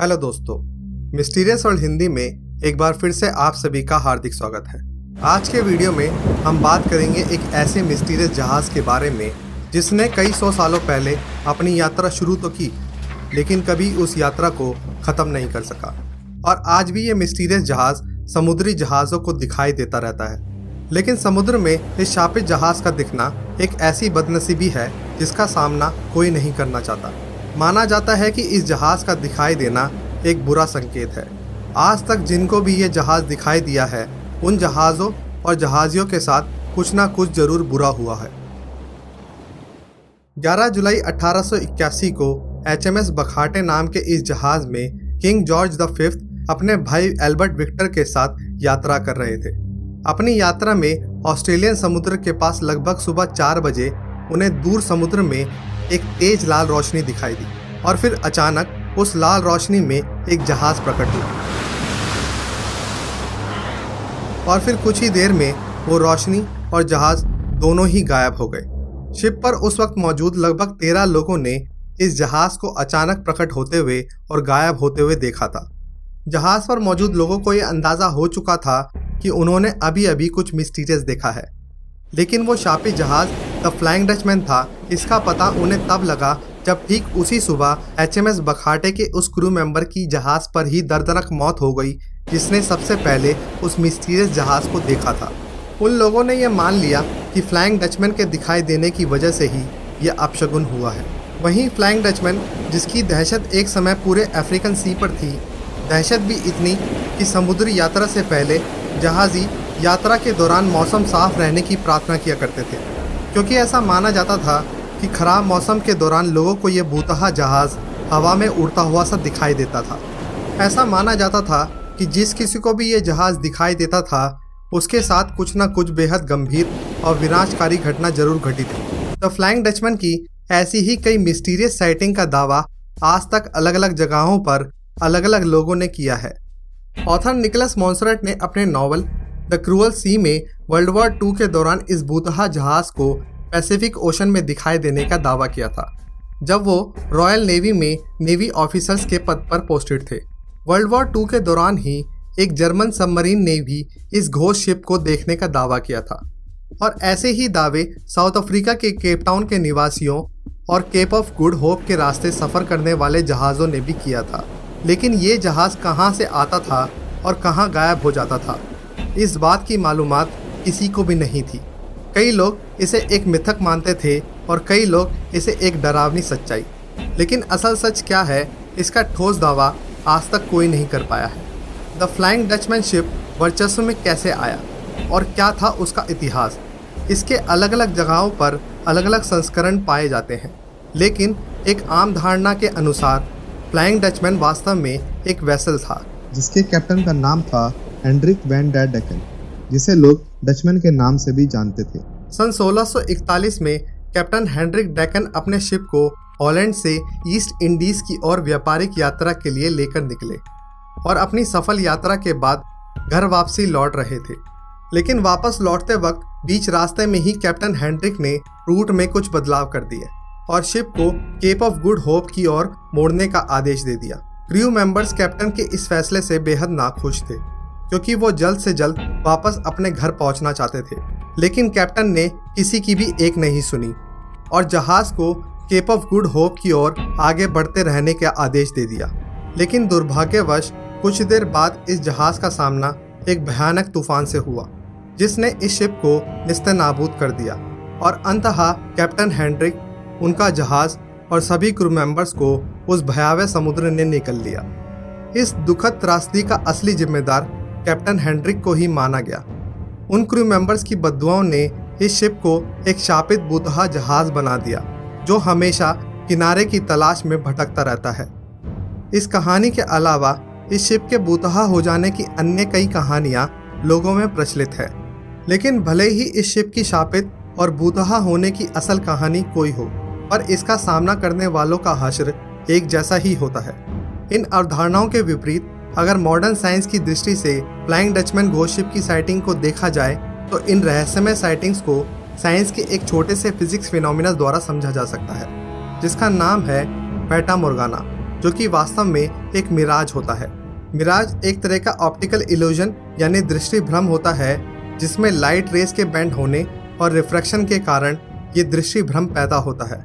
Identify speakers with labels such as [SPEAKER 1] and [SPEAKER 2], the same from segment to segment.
[SPEAKER 1] Hello दोस्तों, mysterious world Hindi में एक बार फिर से आप सभी का हार्दिक स्वागत है। आज के वीडियो में हम बात करेंगे एक ऐसे मिस्टीरियस जहाज़ के बारे में जिसने कई सौ सालों पहले अपनी यात्रा शुरू तो की, लेकिन कभी उस यात्रा को ख़त्म नहीं कर सका। और आज भी ये मिस्टीरियस जहाज़ समुद्री जहाज़ों को दिखाई देता रहता है। लेकिन समुद्र में इस शापित जहाज़ का दिखना एक ऐसी बदनसीबी है जिसका सामना कोई नहीं करना चाहता। माना जाता है कि इस जहाज़ का दिखाई देना एक बुरा संकेत है। आज तक जिनको भी ये जहाज़ दिखाई दिया है, उन जहाज़ों और जहाज़ियों के साथ कुछ ना कुछ जरूर बुरा हुआ है। 11 जुलाई 1881 को HMS बखाटे नाम के इस जहाज़ में किंग जॉर्ज V अपने भाई एल्बर्ट विक्टर के साथ यात्रा कर रहे थे। अपनी यात्रा में ऑस्ट्रेलियन समुद्र के पास लगभग सुबह 4 बजे उन्हें दूर समुद्र में एक तेज लाल रोशनी दिखाई दी और फिर अचानक उस लाल रोशनी में एक जहाज प्रकट हुआ और फिर कुछ ही देर में वो रोशनी और जहाज दोनों ही गायब हो गए। शिप पर उस वक्त मौजूद लगभग 13 लोगों ने इस जहाज को अचानक प्रकट होते हुए और गायब होते हुए देखा था। जहाज पर मौजूद लोगों को ये अंदाजा हो चुका था कि उन्होंने अभी अभी कुछ मिस्टीरियस देखा है, लेकिन वो शापित जहाज द फ्लाइंग डचमैन था। इसका पता उन्हें तब लगा जब ठीक उसी सुबह HMS बखाटे के उस क्रू मेंबर की जहाज पर ही दर्दनाक मौत हो गई जिसने सबसे पहले उस मिस्टीरियस जहाज को देखा था। उन लोगों ने यह मान लिया कि फ्लाइंग डचमैन के दिखाई देने की वजह से ही यह अपशगुन हुआ है। वहीं फ्लाइंग डचमैन, जिसकी दहशत एक समय पूरे अफ्रीकन सी पर थी, दहशत भी इतनी कि समुद्री यात्रा से पहले जहाज़ी यात्रा के दौरान मौसम साफ रहने की प्रार्थना किया करते थे, क्योंकि ऐसा माना जाता था कि खराब मौसम के दौरान लोगों को ये भूतहा जहाज़ हवा में उड़ता हुआ सा दिखाई देता था। ऐसा माना जाता था कि जिस किसी को भी ये जहाज़ दिखाई देता था उसके साथ कुछ ना कुछ बेहद गंभीर और विनाशकारी घटना जरूर घटी थी। द फ्लाइंग डचमैन की ऐसी ही कई मिस्टीरियस साइटिंग का दावा आज तक अलग अलग जगहों पर अलग अलग लोगों ने किया है। ऑथर निकोलस मॉन्सरेट ने अपने नॉवल द क्रूअल सी में वर्ल्ड वॉर II के दौरान इस भूतहा जहाज को पैसिफिक ओशन में दिखाई देने का दावा किया था, जब वो रॉयल नेवी में नेवी ऑफिसर्स के पद पर पोस्टेड थे। वर्ल्ड वॉर II के दौरान ही एक जर्मन सबमरीन ने भी इस घोस्ट शिप को देखने का दावा किया था, और ऐसे ही दावे साउथ अफ्रीका के केप टाउन के निवासियों और केप ऑफ गुड होप के रास्ते सफ़र करने वाले जहाज़ों ने भी किया था। लेकिन ये जहाज़ कहाँ से आता था और कहाँ गायब हो जाता था, इस बात की मालूमात किसी को भी नहीं थी। कई लोग इसे एक मिथक मानते थे और कई लोग इसे एक डरावनी सच्चाई। लेकिन असल सच क्या है, इसका ठोस दावा आज तक कोई नहीं कर पाया है। द फ्लाइंग डचमैन शिप वर्चस्व में कैसे आया और क्या था उसका इतिहास, इसके अलग अलग जगहों पर अलग अलग संस्करण पाए जाते हैं। लेकिन एक आम धारणा के अनुसार फ्लाइंग डचमैन वास्तव में एक वेसल था
[SPEAKER 2] जिसके कैप्टन का नाम था हेनरिक वैन डर डेकन, जिसे लोग डचमैन के नाम से भी जानते थे।
[SPEAKER 1] सन 1641 में कैप्टन हेनरिक डेकन अपने शिप को हॉलैंड से ईस्ट इंडीज की ओर व्यापारिक यात्रा के लिए लेकर निकले और अपनी सफल यात्रा के बाद घर वापसी लौट रहे थे। लेकिन वापस लौटते वक्त बीच रास्ते में ही कैप्टन हेनरिक ने रूट में कुछ बदलाव कर दिए और शिप को केप ऑफ गुड होप की ओर मोड़ने का आदेश दे दिया। क्रू मेंबर्स कैप्टन के इस फैसले से बेहद नाखुश थे, क्योंकि वो जल्द से जल्द वापस अपने घर पहुंचना चाहते थे। लेकिन कैप्टन ने किसी की भी एक नहीं सुनी और जहाज़ को केप ऑफ गुड होप की ओर आगे बढ़ते रहने का आदेश दे दिया। लेकिन दुर्भाग्यवश कुछ देर बाद इस जहाज़ का सामना एक भयानक तूफान से हुआ, जिसने इस शिप को निस्तेनाबूद कर दिया और अंततः कैप्टन हेनरिक, उनका जहाज़ और सभी क्रू मेंबर्स को उस भयावह समुद्र ने निकल लिया। इस दुखद त्रासदी का असली जिम्मेदार कैप्टन हेनरिक को ही माना गया। उन क्रू मेंबर्स की बद्दुआओं ने इस शिप को एक शापित भूतहा जहाज बना दिया जो हमेशा किनारे की तलाश में भटकता रहता है। इस कहानी के अलावा इस शिप के भूतहा हो जाने की अन्य कई कहानियां लोगों में प्रचलित है। लेकिन भले ही इस शिप की शापित और भूतहा होने की असल कहानी कोई हो, पर इसका सामना करने वालों का हश्र एक जैसा ही होता है। इन अवधारणाओं के विपरीत अगर मॉडर्न साइंस की दृष्टि से फ्लाइंग डचमैन घोस्ट शिप की साइटिंग को देखा जाए तो इन रहस्यमय साइटिंग्स को साइंस के एक छोटे से फिजिक्स फिनोमिना द्वारा समझा जा सकता है, जिसका नाम है फैटा मोर्गाना। जो कि वास्तव में एक मिराज होता है। मिराज एक तरह का ऑप्टिकल इल्यूजन यानी दृष्टि भ्रम होता है, जिसमें लाइट रेस के बेंड होने और रिफ्रैक्शन के कारण ये दृष्टि भ्रम पैदा होता है।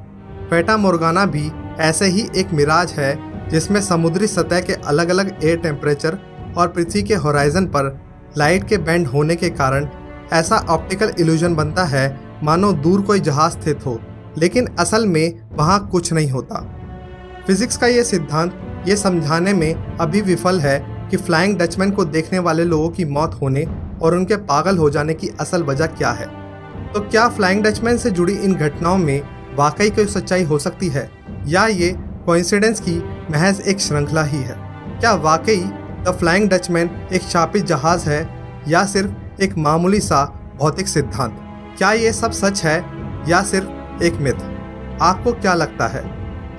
[SPEAKER 1] फेटा मोर्गाना भी ऐसे ही एक मिराज है, जिसमें समुद्री सतह के अलग अलग एयर टेम्परेचर और पृथ्वी के होराइजन पर लाइट के बेंड होने के कारण ऐसा ऑप्टिकल इल्यूजन बनता है मानो दूर कोई जहाज स्थित हो, लेकिन असल में वहाँ कुछ नहीं होता। फिजिक्स का ये सिद्धांत ये समझाने में अभी विफल है कि फ्लाइंग डचमैन को देखने वाले लोगों की मौत होने और उनके पागल हो जाने की असल वजह क्या है। तो क्या फ्लाइंग डचमैन से जुड़ी इन घटनाओं में वाकई कोई सच्चाई हो सकती है, या ये कोइंसिडेंस की महज एक श्रृंखला ही है? क्या वाकई द फ्लाइंग डचमैन एक शापित जहाज है, या सिर्फ एक मामूली सा भौतिक सिद्धांत? क्या ये सब सच है या सिर्फ एक मिथ? आपको क्या लगता है?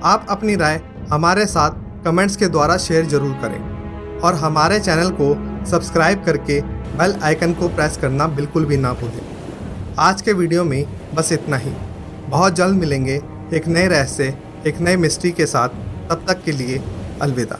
[SPEAKER 1] आप अपनी राय हमारे साथ कमेंट्स के द्वारा शेयर जरूर करें और हमारे चैनल को सब्सक्राइब करके बेल आइकन को प्रेस करना बिल्कुल भी ना भूलें। आज के वीडियो में बस इतना ही। बहुत जल्द मिलेंगे एक नए रहस्य, एक नए मिस्ट्री के साथ। तब तक के लिए अलविदा।